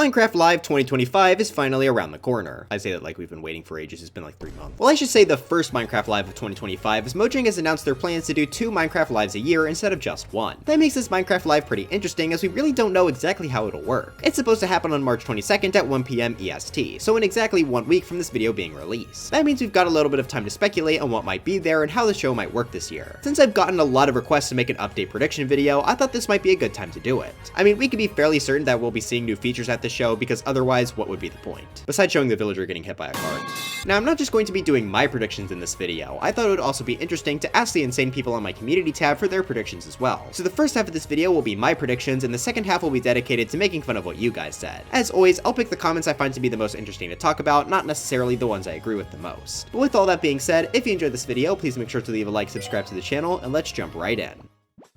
Minecraft Live 2025 is finally around the corner. I say that like we've been waiting for ages, it's been like 3 months. Well, I should say the first Minecraft Live of 2025, as Mojang has announced their plans to do 2 Minecraft Lives a year instead of just 1. That makes this Minecraft Live pretty interesting, as we really don't know exactly how it'll work. It's supposed to happen on March 22nd at 1 PM EST, so in exactly 1 week from this video being released. That means we've got a little bit of time to speculate on what might be there and how the show might work this year. Since I've gotten a lot of requests to make an update prediction video, I thought this might be a good time to do it. I mean, we can be fairly certain that we'll be seeing new features at the show, because otherwise, what would be the point? Besides showing the villager getting hit by a car. Now, I'm not just going to be doing my predictions in this video. I thought it would also be interesting to ask the insane people on my community tab for their predictions as well. So the first half of this video will be my predictions, and the second half will be dedicated to making fun of what you guys said. As always, I'll pick the comments I find to be the most interesting to talk about, not necessarily the ones I agree with the most. But with all that being said, if you enjoyed this video, please make sure to leave a like, subscribe to the channel, and let's jump right in.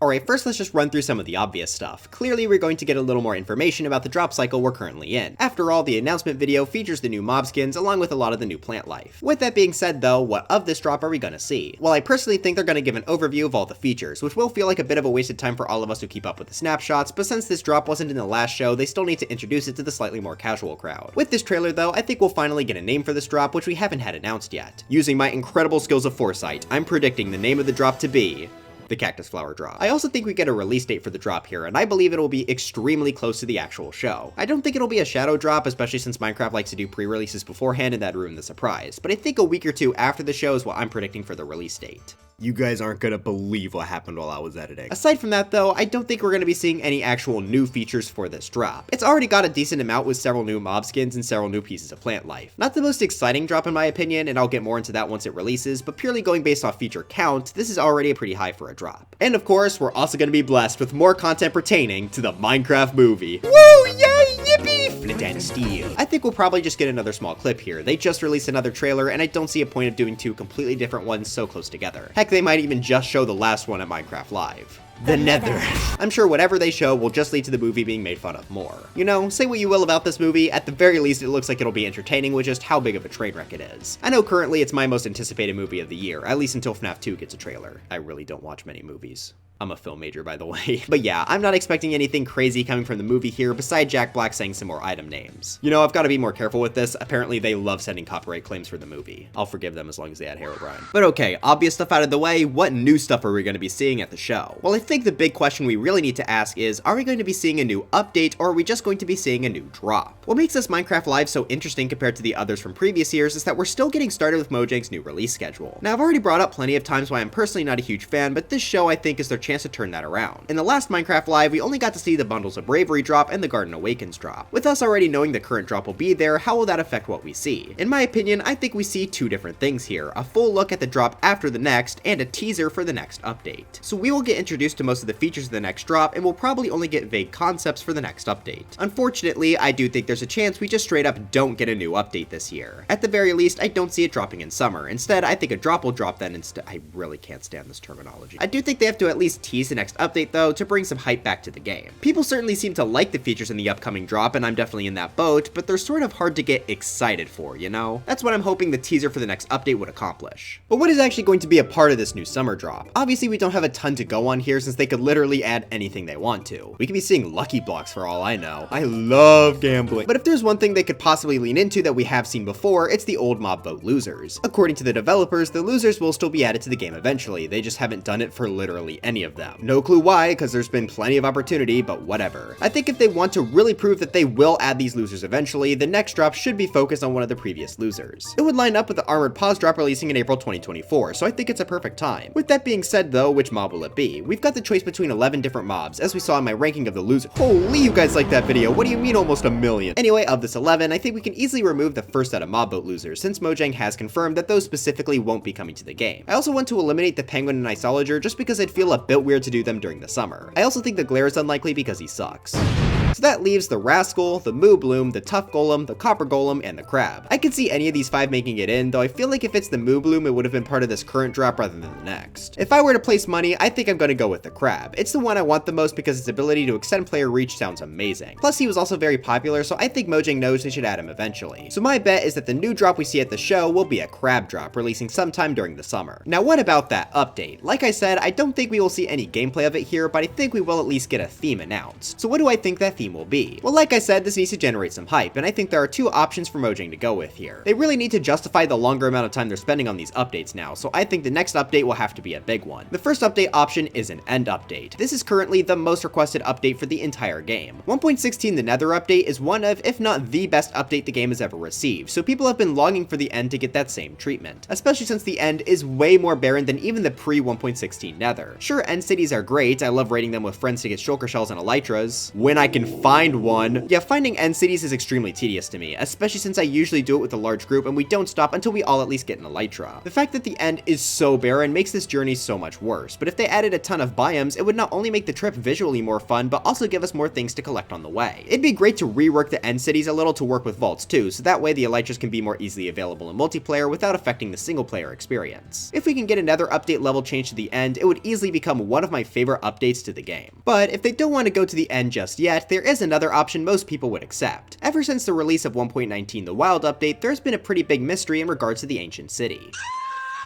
Alright, first let's just run through some of the obvious stuff. Clearly, we're going to get a little more information about the drop cycle we're currently in. After all, the announcement video features the new mob skins along with a lot of the new plant life. With that being said though, what of this drop are we gonna see? Well, I personally think they're gonna give an overview of all the features, which will feel like a bit of a wasted time for all of us who keep up with the snapshots, but since this drop wasn't in the last show, they still need to introduce it to the slightly more casual crowd. With this trailer though, I think we'll finally get a name for this drop, which we haven't had announced yet. Using my incredible skills of foresight, I'm predicting the name of the drop to be the cactus flower drop. I also think we get a release date for the drop here, and I believe it'll be extremely close to the actual show. I don't think it'll be a shadow drop, especially since Minecraft likes to do pre-releases beforehand and that ruined the surprise, but I think a week or 2 after the show is what I'm predicting for the release date. You guys aren't gonna believe what happened while I was editing. Aside from that though, I don't think we're gonna be seeing any actual new features for this drop. It's already got a decent amount with several new mob skins and several new pieces of plant life. Not the most exciting drop in my opinion, and I'll get more into that once it releases, but purely going based off feature count, this is already a pretty high for a drop. And of course, we're also gonna be blessed with more content pertaining to the Minecraft movie. Woo! Yay! Yippee! Flint Steel. I think we'll probably just get another small clip here. They just released another trailer, and I don't see a point of doing 2 completely different ones so close together. Heck, they might even just show the last one at Minecraft Live. The Nether. I'm sure whatever they show will just lead to the movie being made fun of more. You know, say what you will about this movie, at the very least it looks like it'll be entertaining with just how big of a train wreck it is. I know currently it's my most anticipated movie of the year, at least until FNAF 2 gets a trailer. I really don't watch many movies. I'm a film major, by the way. But yeah, I'm not expecting anything crazy coming from the movie here, beside Jack Black saying some more item names. You know, I've got to be more careful with this. Apparently, they love sending copyright claims for the movie. I'll forgive them as long as they add Herobrine. But okay, obvious stuff out of the way, what new stuff are we going to be seeing at the show? Well, I think the big question we really need to ask is, are we going to be seeing a new update, or are we just going to be seeing a new drop? What makes this Minecraft Live so interesting compared to the others from previous years is that we're still getting started with Mojang's new release schedule. Now, I've already brought up plenty of times why I'm personally not a huge fan, but this show I think is their chance to turn that around. In the last Minecraft Live, we only got to see the Bundles of Bravery drop and the Garden Awakens drop. With us already knowing the current drop will be there, how will that affect what we see? In my opinion, I think we see 2 different things here, a full look at the drop after the next, and a teaser for the next update. So we will get introduced to most of the features of the next drop, and we'll probably only get vague concepts for the next update. Unfortunately, I do think there's a chance we just straight up don't get a new update this year. At the very least, I don't see it dropping in summer. Instead, I think a drop will drop then instead. I really can't stand this terminology. I do think they have to at least tease the next update though, to bring some hype back to the game. People certainly seem to like the features in the upcoming drop, and I'm definitely in that boat, but they're sort of hard to get excited for, you know? That's what I'm hoping the teaser for the next update would accomplish. But what is actually going to be a part of this new summer drop? Obviously, we don't have a ton to go on here since they could literally add anything they want to. We could be seeing lucky blocks for all I know. I love gambling. But if there's one thing they could possibly lean into that we have seen before, it's the old mob vote losers. According to the developers, the losers will still be added to the game eventually. They just haven't done it for literally any of them. No clue why, because there's been plenty of opportunity, but whatever. I think if they want to really prove that they will add these losers eventually, the next drop should be focused on one of the previous losers. It would line up with the Armored Paws drop releasing in April 2024, so I think it's a perfect time. With that being said though, which mob will it be? We've got the choice between 11 different mobs, as we saw in my ranking of the losers. Holy, you guys like that video. What do you mean almost a million? Anyway, of this 11, I think we can easily remove the first set of mob vote losers, since Mojang has confirmed that those specifically won't be coming to the game. I also want to eliminate the Penguin and Isolager just because I'd feel a bit weird to do them during the summer. I also think the Glare is unlikely because he sucks. So that leaves the Rascal, the Moo Bloom, the Tough Golem, the Copper Golem, and the Crab. I could see any of these 5 making it in, though I feel like if it's the Moo Bloom, it would have been part of this current drop rather than the next. If I were to place money, I think I'm going to go with the Crab. It's the one I want the most because its ability to extend player reach sounds amazing. Plus, he was also very popular, so I think Mojang knows they should add him eventually. So my bet is that the new drop we see at the show will be a Crab drop, releasing sometime during the summer. Now, what about that update? Like I said, I don't think we will see any gameplay of it here, but I think we will at least get a theme announced. So what do I think that theme theme will be. Well, like I said, this needs to generate some hype, and I think there are two options for Mojang to go with here. They really need to justify the longer amount of time they're spending on these updates now, so I think the next update will have to be a big one. The first update option is an end update. This is currently the most requested update for the entire game. 1.16 the Nether update is one of, if not the best update the game has ever received, so people have been longing for the end to get that same treatment, especially since the end is way more barren than even the pre-1.16 Nether. Sure, end cities are great, I love raiding them with friends to get shulker shells and elytras, when I can find one. Yeah, finding end cities is extremely tedious to me, especially since I usually do it with a large group and we don't stop until we all at least get an elytra. The fact that the end is so barren makes this journey so much worse, but if they added a ton of biomes, it would not only make the trip visually more fun, but also give us more things to collect on the way. It'd be great to rework the end cities a little to work with vaults too, so that way the elytras can be more easily available in multiplayer without affecting the single player experience. If we can get another update level change to the end, it would easily become one of my favorite updates to the game. But if they don't want to go to the end just yet, there is another option most people would accept. Ever since the release of 1.19 the Wild update, there's been a pretty big mystery in regards to the ancient city.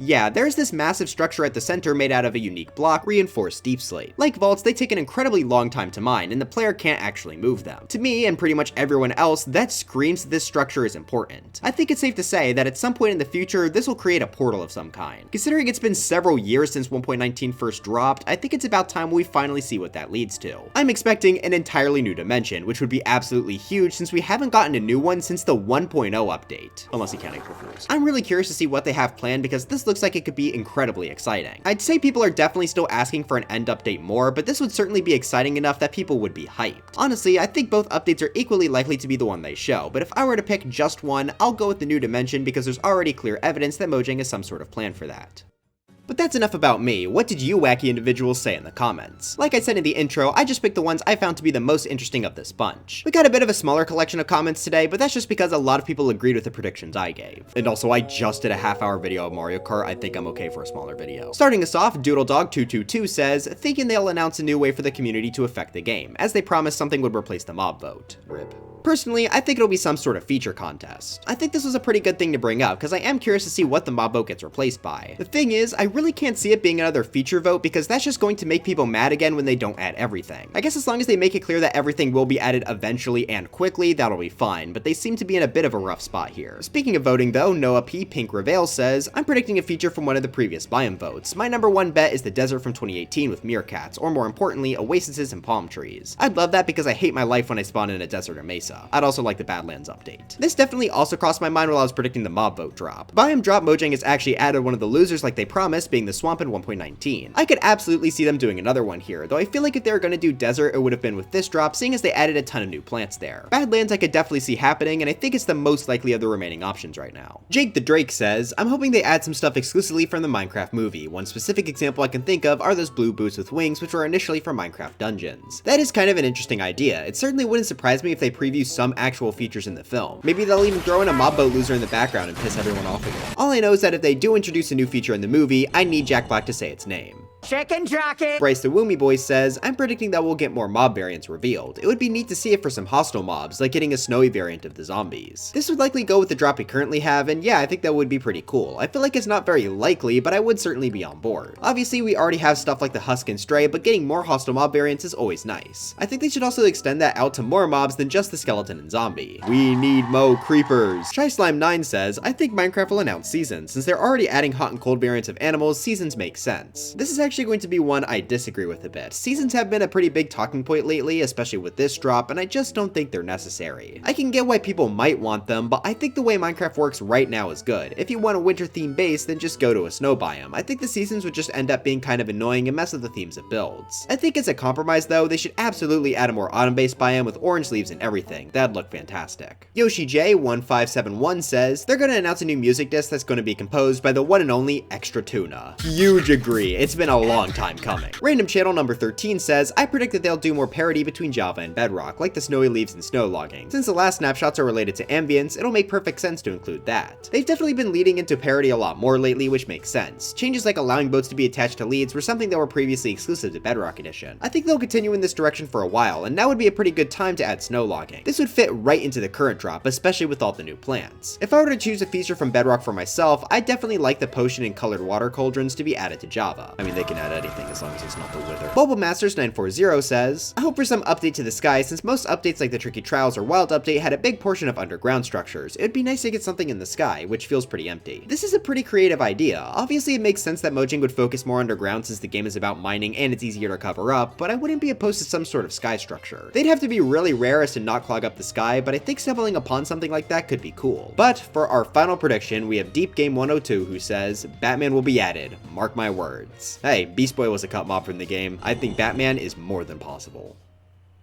Yeah, there's this massive structure at the center made out of a unique block, reinforced deep slate. Like vaults, they take an incredibly long time to mine, and the player can't actually move them. To me, and pretty much everyone else, that screams this structure is important. I think it's safe to say that at some point in the future, this will create a portal of some kind. Considering it's been several years since 1.19 first dropped, I think it's about time we finally see what that leads to. I'm expecting an entirely new dimension, which would be absolutely huge since we haven't gotten a new one since the 1.0 update. Unless you count April Fools. I'm really curious to see what they have planned because this looks like it could be incredibly exciting. I'd say people are definitely still asking for an end update more, but this would certainly be exciting enough that people would be hyped. Honestly, I think both updates are equally likely to be the one they show, but if I were to pick just one, I'll go with the new dimension because there's already clear evidence that Mojang has some sort of plan for that. But that's enough about me. What did you wacky individuals say in the comments? Like I said in the intro, I just picked the ones I found to be the most interesting of this bunch. We got a bit of a smaller collection of comments today, but that's just because a lot of people agreed with the predictions I gave. And also, I just did a half-hour video of Mario Kart. I think I'm okay for a smaller video. Starting us off, DoodleDog222 says, thinking they'll announce a new way for the community to affect the game, as they promised something would replace the mob vote. RIP. Personally, I think it'll be some sort of feature contest. I think this was a pretty good thing to bring up, because I am curious to see what the mob vote gets replaced by. The thing is, I really can't see it being another feature vote, because that's just going to make people mad again when they don't add everything. I guess as long as they make it clear that everything will be added eventually and quickly, that'll be fine, but they seem to be in a bit of a rough spot here. Speaking of voting though, Noah P. Pink Reveal says, I'm predicting a feature from one of the previous biome votes. My number one bet is the desert from 2018 with meerkats, or more importantly, oases and palm trees. I'd love that because I hate my life when I spawn in a desert or mesa. I'd also like the Badlands update. This definitely also crossed my mind while I was predicting the mob vote drop. Biome drop Mojang has actually added one of the losers like they promised, being the swamp in 1.19. I could absolutely see them doing another one here, though I feel like if they were going to do desert, it would have been with this drop, seeing as they added a ton of new plants there. Badlands I could definitely see happening, and I think it's the most likely of the remaining options right now. Jake the Drake says, I'm hoping they add some stuff exclusively from the Minecraft movie. One specific example I can think of are those blue boots with wings, which were initially from Minecraft Dungeons. That is kind of an interesting idea. It certainly wouldn't surprise me if they preview some actual features in the film. Maybe they'll even throw in a mob boat loser in the background and piss everyone off again. All I know is that if they do introduce a new feature in the movie, I need Jack Black to say its name. Chicken jockey! Bryce the Woomy Boy says, I'm predicting that we'll get more mob variants revealed. It would be neat to see it for some hostile mobs, like getting a snowy variant of the zombies. This would likely go with the drop we currently have, and yeah, I think that would be pretty cool. I feel like it's not very likely, but I would certainly be on board. Obviously, we already have stuff like the Husk and Stray, but getting more hostile mob variants is always nice. I think they should also extend that out to more mobs than just the skeleton and zombie. We need mo creepers. Shy Slime 9 says, I think Minecraft will announce seasons. Since they're already adding hot and cold variants of animals, seasons make sense. This is actually going to be one I disagree with a bit. Seasons have been a pretty big talking point lately, especially with this drop, and I just don't think they're necessary. I can get why people might want them, but I think the way Minecraft works right now is good. If you want a winter theme base, then just go to a snow biome. I think the seasons would just end up being kind of annoying and mess with the themes of builds. I think as a compromise though, they should absolutely add a more autumn based biome with orange leaves and everything. That'd look fantastic. Yoshi J1571 says, they're gonna announce a new music disc that's gonna be composed by the one and only Extra Tuna. Huge agree, it's been a long time coming. Random channel number 13 says, I predict that they'll do more parity between Java and Bedrock, like the snowy leaves and snow logging. Since the last snapshots are related to ambience, it'll make perfect sense to include that. They've definitely been leading into parity a lot more lately, which makes sense. Changes like allowing boats to be attached to leads were something that were previously exclusive to Bedrock Edition. I think they'll continue in this direction for a while, and now would be a pretty good time to add snow logging. This would fit right into the current drop, especially with all the new plants. If I were to choose a feature from Bedrock for myself, I'd definitely like the potion and colored water cauldrons to be added to Java. I mean, they looking at anything as long as it's not the Wither. Bulbamasters940 says, I hope for some update to the sky since most updates like the Tricky Trials or Wild update had a big portion of underground structures. It would be nice to get something in the sky, which feels pretty empty. This is a pretty creative idea. Obviously it makes sense that Mojang would focus more underground since the game is about mining and it's easier to cover up, but I wouldn't be opposed to some sort of sky structure. They'd have to be really rare as to not clog up the sky, but I think stumbling upon something like that could be cool. But for our final prediction, we have Deep Game 102 who says, Batman will be added. Mark my words. Hey, Beast Boy was a cut mob from the game. I think Batman is more than possible.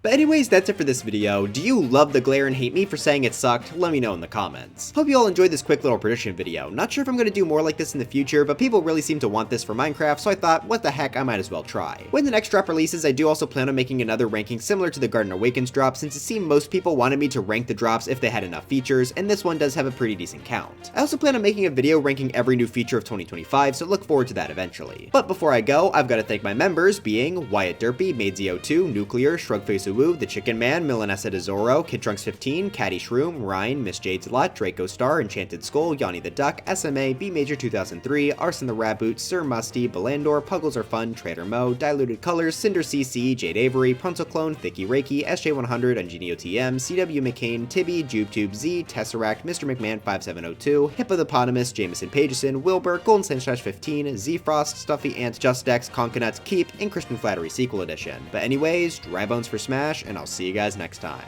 But anyways, that's it for this video. Do you love the glare and hate me for saying it sucked? Let me know in the comments. Hope you all enjoyed this quick little prediction video. Not sure if I'm going to do more like this in the future, but people really seem to want this for Minecraft, so I thought, what the heck, I might as well try. When the next drop releases, I do also plan on making another ranking similar to the Garden Awakens drop, since it seemed most people wanted me to rank the drops if they had enough features, and this one does have a pretty decent count. I also plan on making a video ranking every new feature of 2025, so look forward to that eventually. But before I go, I've got to thank my members, being Wyatt Derpy, Maidsy02, Nuclear, Shrugface Uwu, The Chicken Man, Milanessa DeZoro, KidTrunks15, Caddy Shroom, Ryan, Miss Jade's Lot, Draco Star, Enchanted Skull, Yanni the Duck, SMA, B Major 2003, Arson the Raboot, Sir Musty, Belandor, Puggles Are Fun, Trader Mo, Diluted Colors, Cinder CC, Jade Avery, Prunciclone, Thicky Reiki, SJ100, Ingenio TM, CW McCain, Tibby, JubeTube Z, Tesseract, Mr. McMahon 5702, Hippopotamus, Jameson Pageson, Wilbur, Golden Sand 15, Z Frost, Stuffy Ant, Justex, Conkanut, Keep, and Christian Flattery Sequel Edition. But anyways, dry bones for Smash, and I'll see you guys next time.